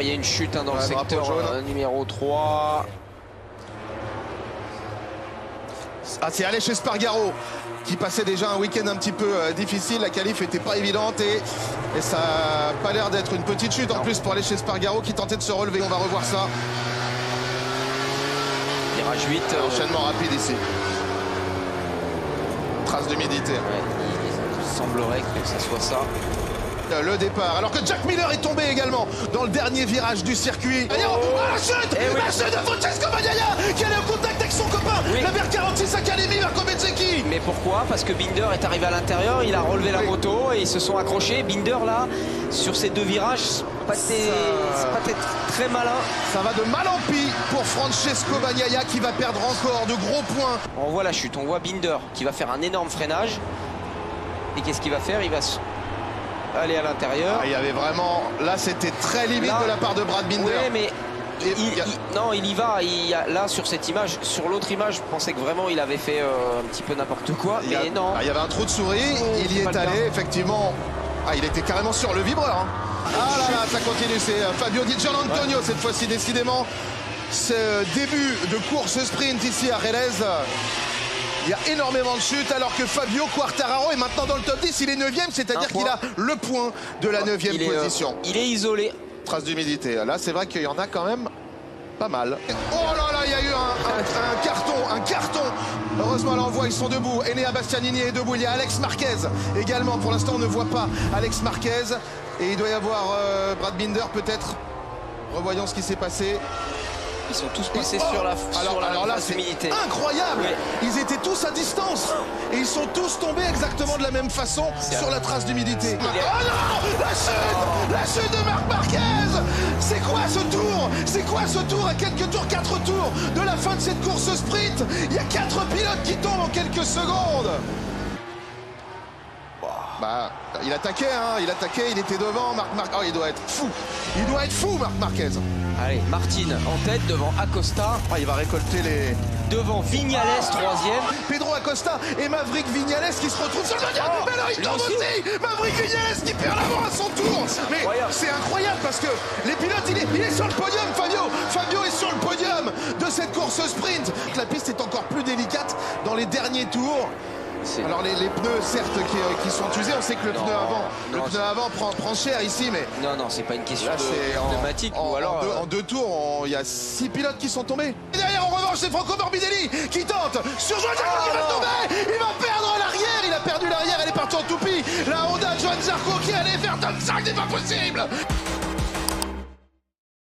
Il y a une chute dans le secteur numéro 3. Ah, c'est Aleix Espargaro qui passait déjà un week-end un petit peu difficile. La qualif n'était pas évidente et ça n'a pas l'air d'être une petite chute en plus pour Aleix Espargaro qui tentait de se relever. On va revoir ça. Virage 8. Enchaînement rapide ici. Trace d'humidité. Ouais, il semblerait que ça soit ça. Le départ, alors que Jack Miller est tombé également dans le dernier virage du circuit. La chute La chute de Francesco Bagnaia qui allait au contact avec son copain, la BR46 Academy, Marco Bezzecchi. Mais pourquoi? Parce que Binder est arrivé à l'intérieur, il a relevé la moto et ils se sont accrochés. Binder là, sur ces deux virages, c'est pas très malin. Ça va de mal en pis pour Francesco Bagnaia qui va perdre encore de gros points. On voit la chute, on voit Binder qui va faire un énorme freinage. Et qu'est-ce qu'il va faire? Il va aller à l'intérieur. Il y avait vraiment... Là, c'était très limite de la part de Brad Binder. Oui, mais... Non, il y va. Là, sur cette image, sur l'autre image, je pensais que vraiment il avait fait un petit peu n'importe quoi. Mais non. Il y avait un trou de souris, il y est allé, effectivement. Ah, il était carrément sur le vibreur. Hein. Ah là là, ça continue. C'est Fabio Di Gianantonio cette fois-ci, décidément. Ce début de course sprint ici à Jerez. Il y a énormément de chutes alors que Fabio Quartararo est maintenant dans le top 10. Il est 9e, c'est-à-dire qu'il a le point de la 9e position. Il est isolé. Trace d'humidité. Là, c'est vrai qu'il y en a quand même pas mal. Oh là là, il y a eu un carton. Heureusement, là, on voit, ils sont debout. Enea Bastianini est debout. Il y a Alex Marquez également. Pour l'instant, on ne voit pas Alex Marquez. Et il doit y avoir Brad Binder, peut-être. Revoyons ce qui s'est passé. Ils sont tous passés sur la humidité. Incroyable. Ouais. Ils étaient tous à distance et ils sont tous tombés exactement de la même façon sur la trace d'humidité. Oh non, la chute de Marc Marquez. C'est quoi ce tour? C'est quoi ce tour à quelques tours, 4 tours de la fin de cette course sprint? Il y a 4 pilotes qui tombent en quelques secondes. Bah, il attaquait, il était devant. Oh, il doit être fou, Marc Marquez. Allez, Martin en tête devant Acosta. Oh, il va récolter les... Devant Vignales, 3e. Pedro Acosta et Maverick Vignales qui se retrouvent sur le podium. Mais là, il tombe aussi. Maverick Vignales qui perd l'avant à son tour. Mais c'est incroyable parce que les pilotes, il est sur le podium, Fabio. Fabio est sur le podium de cette course sprint. La piste est encore plus délicate dans les derniers tours. Alors les pneus certes qui sont usés, on sait que le pneu avant prend cher ici, mais non, c'est pas une question de pneumatique. Ou alors en 2 tours, il y a 6 pilotes qui sont tombés. Et derrière, en revanche, c'est Franco Morbidelli qui tente sur Joan Zarco qui va tomber. Il va perdre l'arrière, il a perdu l'arrière, elle est partie en toupie. La Honda Joan Zarco qui allait faire top 5, c'est pas possible.